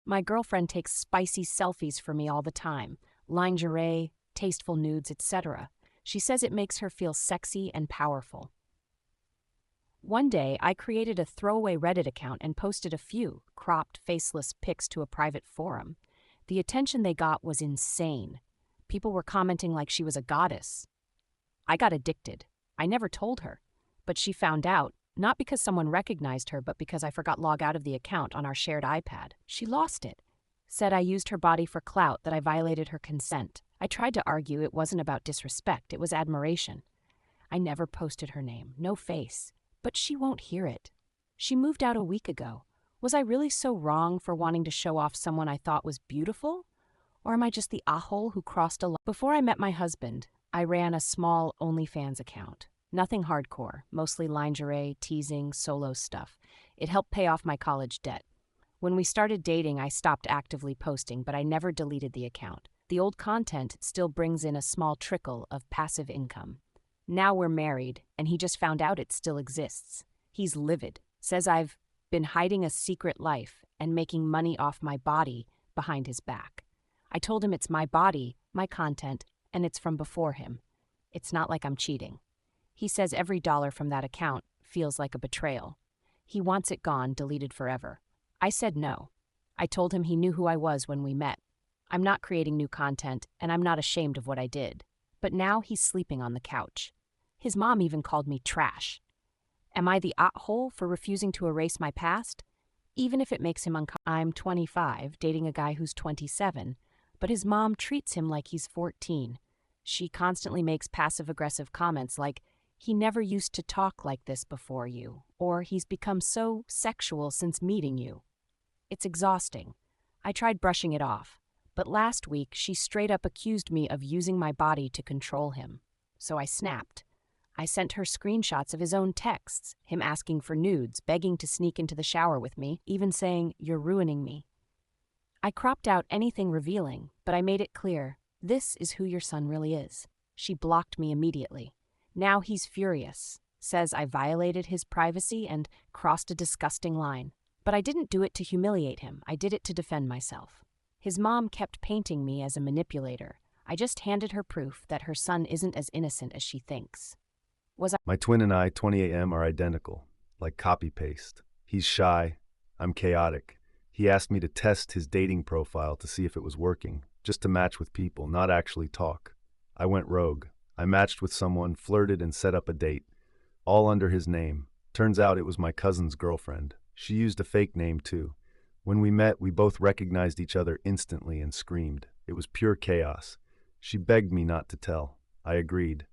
My girlfriend takes spicy selfies for me all the time, lingerie, tasteful nudes, etc. She says it makes her feel sexy and powerful. One day, I created a throwaway Reddit account and posted a few cropped, faceless pics to a private forum. The attention they got was insane. People were commenting like she was a goddess. I got addicted. I never told her, but she found out, not because someone recognized her, but because I forgot log out of the account on our shared iPad. She lost it. Said I used her body for clout, that I violated her consent. I tried to argue it wasn't about disrespect, it was admiration. I never posted her name, no face. But she won't hear it. She moved out a week ago. Was I really so wrong for wanting to show off someone I thought was beautiful? Or am I just the a-hole who crossed a line? Before I met my husband, I ran a small OnlyFans account. Nothing hardcore, mostly lingerie, teasing, solo stuff. It helped pay off my college debt. When we started dating, I stopped actively posting, but I never deleted the account. The old content still brings in a small trickle of passive income. Now we're married, and he just found out it still exists. He's livid, says I've been hiding a secret life and making money off my body behind his back. I told him it's my body, my content, and it's from before him. It's not like I'm cheating. He says every dollar from that account feels like a betrayal. He wants it gone, deleted forever. I said no. I told him he knew who I was when we met. I'm not creating new content, and I'm not ashamed of what I did. But now he's sleeping on the couch. His mom even called me trash. Am I the a-hole for refusing to erase my past? Even if it makes him uncomfortable. I'm 25, dating a guy who's 27, but his mom treats him like he's 14. She constantly makes passive-aggressive comments like, "He never used to talk like this before you," or "He's become so sexual since meeting you." It's exhausting. I tried brushing it off, but last week she straight up accused me of using my body to control him. So I snapped. I sent her screenshots of his own texts, him asking for nudes, begging to sneak into the shower with me, even saying, "You're ruining me." I cropped out anything revealing, but I made it clear, this is who your son really is. She blocked me immediately. Now he's furious, says I violated his privacy and crossed a disgusting line. But I didn't do it to humiliate him, I did it to defend myself. His mom kept painting me as a manipulator. I just handed her proof that her son isn't as innocent as she thinks. My twin and I, 20am, are identical, like copy-paste. He's shy, I'm chaotic. He asked me to test his dating profile to see if it was working, just to match with people, not actually talk. I went rogue. I matched with someone, flirted, and set up a date, all under his name. Turns out it was my cousin's girlfriend. She used a fake name, too. When we met, we both recognized each other instantly and screamed. It was pure chaos. She begged me not to tell. I agreed.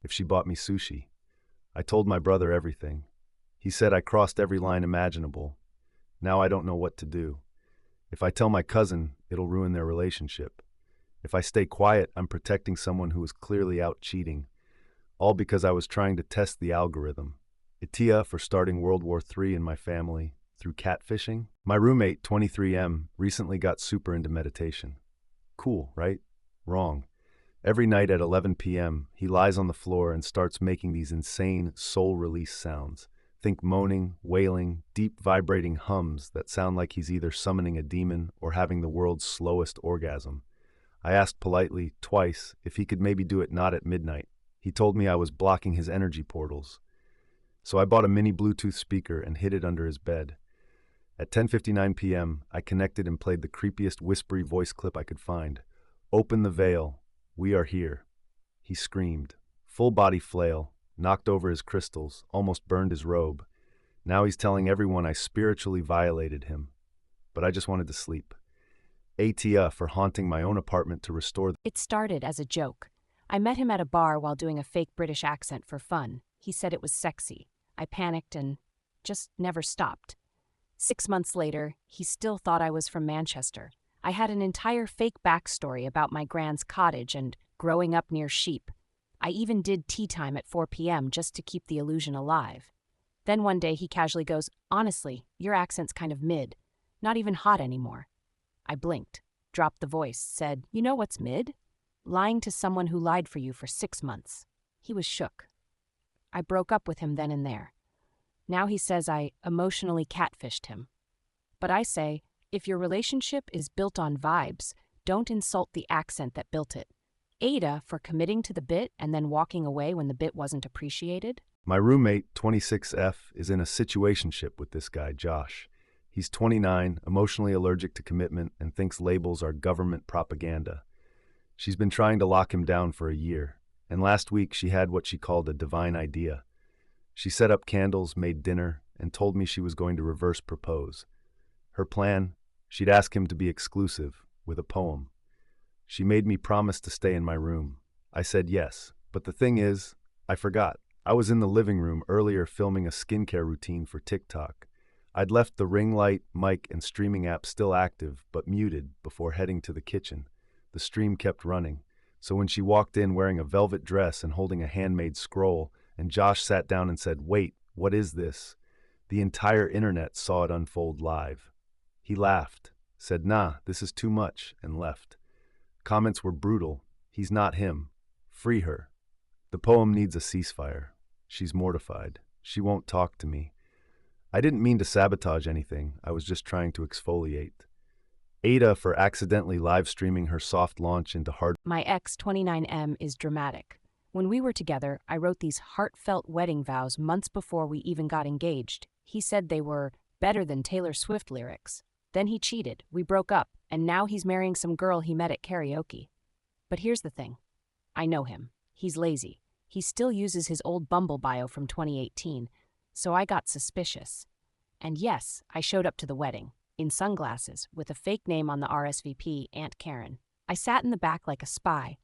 If she bought me sushi. I told my brother everything. He said I crossed every line imaginable. Now I don't know what to do. If I tell my cousin, it'll ruin their relationship. If I stay quiet, I'm protecting someone who is clearly out cheating. All because I was trying to test the algorithm. Itia for starting World War III in my family through catfishing. My roommate, 23M, recently got super into meditation. Cool, right? Wrong. Every night at 11 p.m., he lies on the floor and starts making these insane soul-release sounds. Think moaning, wailing, deep vibrating hums that sound like he's either summoning a demon or having the world's slowest orgasm. I asked politely, twice, if he could maybe do it not at midnight. He told me I was blocking his energy portals. So I bought a mini Bluetooth speaker and hid it under his bed. At 10:59 p.m., I connected and played the creepiest whispery voice clip I could find. "Open the veil. We are here." He screamed. Full body flail, knocked over his crystals, almost burned his robe. Now he's telling everyone I spiritually violated him. But I just wanted to sleep. ATF for haunting my own apartment to restore. It started as a joke. I met him at a bar while doing a fake British accent for fun. He said it was sexy. I panicked and just never stopped. 6 months later, he still thought I was from Manchester. I had an entire fake backstory about my grand's cottage and growing up near sheep. I even did tea time at 4 p.m. just to keep the illusion alive. Then one day he casually goes, "Honestly, your accent's kind of mid. Not even hot anymore." I blinked, dropped the voice, said, "You know what's mid? Lying to someone who lied for you for 6 months." He was shook. I broke up with him then and there. Now he says I emotionally catfished him. But I say, If your relationship is built on vibes, don't insult the accent that built it. Ada for committing to the bit and then walking away when the bit wasn't appreciated. My roommate, 26F, is in a situationship with this guy, Josh. He's 29, emotionally allergic to commitment, and thinks labels are government propaganda. She's been trying to lock him down for a year, and last week she had what she called a divine idea. She set up candles, made dinner, and told me she was going to reverse propose. Her plan, she'd ask him to be exclusive, with a poem. She made me promise to stay in my room. I said yes, but the thing is, I forgot. I was in the living room earlier filming a skincare routine for TikTok. I'd left the ring light, mic, and streaming app still active, but muted, before heading to the kitchen. The stream kept running, so when she walked in wearing a velvet dress and holding a handmade scroll, and Josh sat down and said, "Wait, what is this?" the entire internet saw it unfold live. He laughed, said, "Nah, this is too much," and left. Comments were brutal. "He's not him. Free her." The poem needs a ceasefire. She's mortified. She won't talk to me. I didn't mean to sabotage anything. I was just trying to exfoliate. Ada for accidentally live streaming her soft launch into hard. My ex, 29M, is dramatic. When we were together, I wrote these heartfelt wedding vows months before we even got engaged. He said they were better than Taylor Swift lyrics. Then he cheated, we broke up, and now he's marrying some girl he met at karaoke. But here's the thing. I know him. He's lazy. He still uses his old Bumble bio from 2018, so I got suspicious. And yes, I showed up to the wedding, in sunglasses, with a fake name on the RSVP, Aunt Karen. I sat in the back like a spy.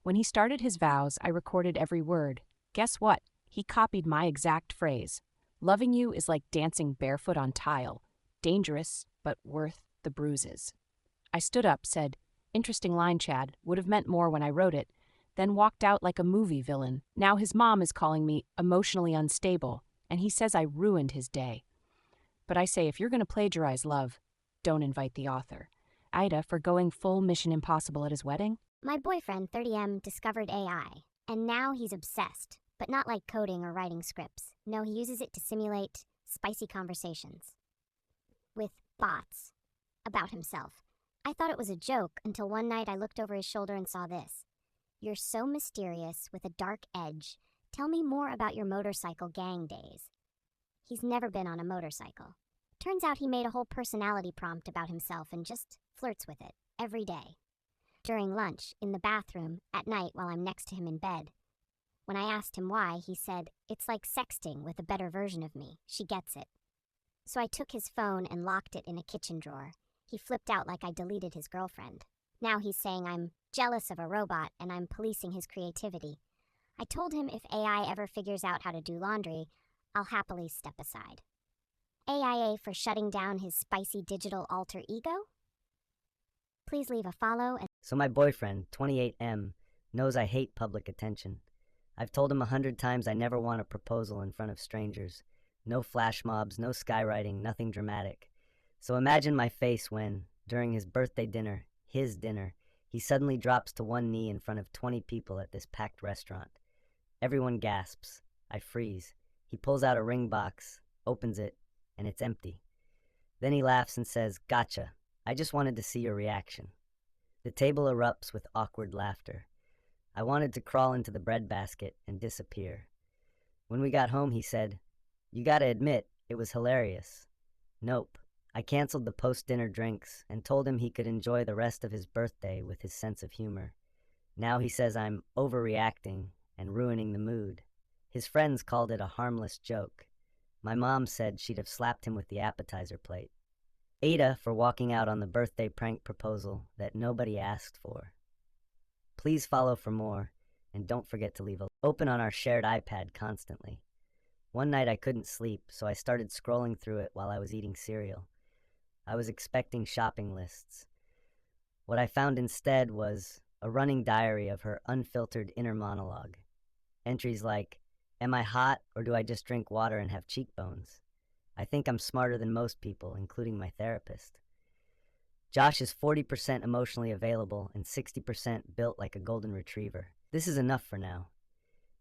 When he started his vows, I recorded every word. Guess what? He copied my exact phrase. Loving you is like dancing barefoot on tile. Dangerous, but worth the bruises. I stood up, said, "Interesting line, Chad. Would have meant more when I wrote it," then walked out like a movie villain. Now his mom is calling me emotionally unstable, and he says I ruined his day. But I say, if you're going to plagiarize love, don't invite the author. Ida for going full Mission Impossible at his wedding. My boyfriend, 30M, discovered AI, and now he's obsessed, but not like coding or writing scripts. No, he uses it to simulate spicy conversations with bots about himself. I thought it was a joke until one night I looked over his shoulder and saw this. "You're so mysterious with a dark edge. Tell me more about your motorcycle gang days." He's never been on a motorcycle. Turns out he made a whole personality prompt about himself and just flirts with it every day. During lunch, in the bathroom, at night while I'm next to him in bed. When I asked him why, he said, "It's like sexting with a better version of me. She gets it." So I took his phone and locked it in a kitchen drawer. He flipped out like I deleted his girlfriend. Now he's saying I'm jealous of a robot and I'm policing his creativity. I told him if AI ever figures out how to do laundry, I'll happily step aside. AIA for shutting down his spicy digital alter ego? Please leave a follow and... So my boyfriend, 28M, knows I hate public attention. I've told him 100 times I never want a proposal in front of strangers. No flash mobs, no skywriting, nothing dramatic. So imagine my face when, during his birthday dinner, his dinner, he suddenly drops to one knee in front of 20 people at this packed restaurant. Everyone gasps. I freeze. He pulls out a ring box, opens it, and it's empty. Then he laughs and says, "Gotcha. I just wanted to see your reaction." The table erupts with awkward laughter. I wanted to crawl into the breadbasket and disappear. When we got home, he said, "You gotta admit, it was hilarious." Nope. I canceled the post-dinner drinks and told him he could enjoy the rest of his birthday with his sense of humor. Now he says I'm overreacting and ruining the mood. His friends called it a harmless joke. My mom said she'd have slapped him with the appetizer plate. Ada for walking out on the birthday prank proposal that nobody asked for. Please follow for more, and don't forget to leave a open on our shared iPad constantly. One night I couldn't sleep, so I started scrolling through it while I was eating cereal. I was expecting shopping lists. What I found instead was a running diary of her unfiltered inner monologue. Entries like, "Am I hot, or do I just drink water and have cheekbones? I think I'm smarter than most people, including my therapist. Josh is 40% emotionally available and 60% built like a golden retriever. This is enough for now."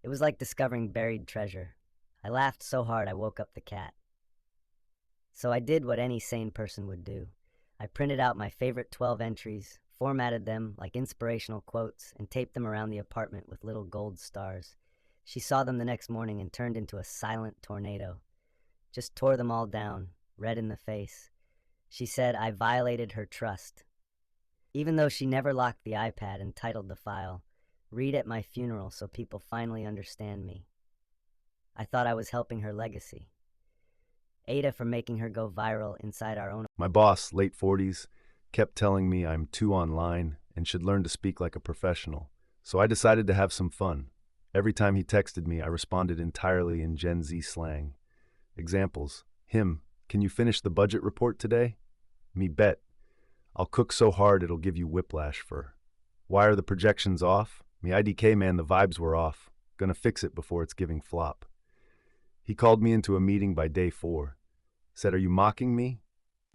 It was like discovering buried treasure. I laughed so hard I woke up the cat. So I did what any sane person would do. I printed out my favorite 12 entries, formatted them like inspirational quotes, and taped them around the apartment with little gold stars. She saw them the next morning and turned into a silent tornado. Just tore them all down, red in the face. She said I violated her trust. Even though she never locked the iPad and titled the file, "Read at my funeral so people finally understand me." I thought I was helping her legacy. Ada for making her go viral inside our own. My boss, late 40s, kept telling me I'm too online and should learn to speak like a professional. So I decided to have some fun. Every time he texted me, I responded entirely in Gen Z slang. Examples: him, can you finish the budget report today? Me bet. I'll cook so hard it'll give you whiplash for. Why are the projections off? Me IDK man, the vibes were off. Gonna fix it before it's giving flop. He called me into a meeting by day 4. Said, are you mocking me?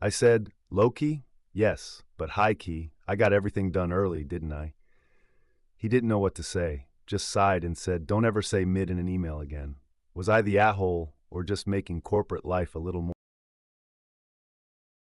I said, low-key? Yes, but high-key. I got everything done early, didn't I? He didn't know what to say, just sighed and said, don't ever say mid in an email again. Was I the a-hole or just making corporate life a little more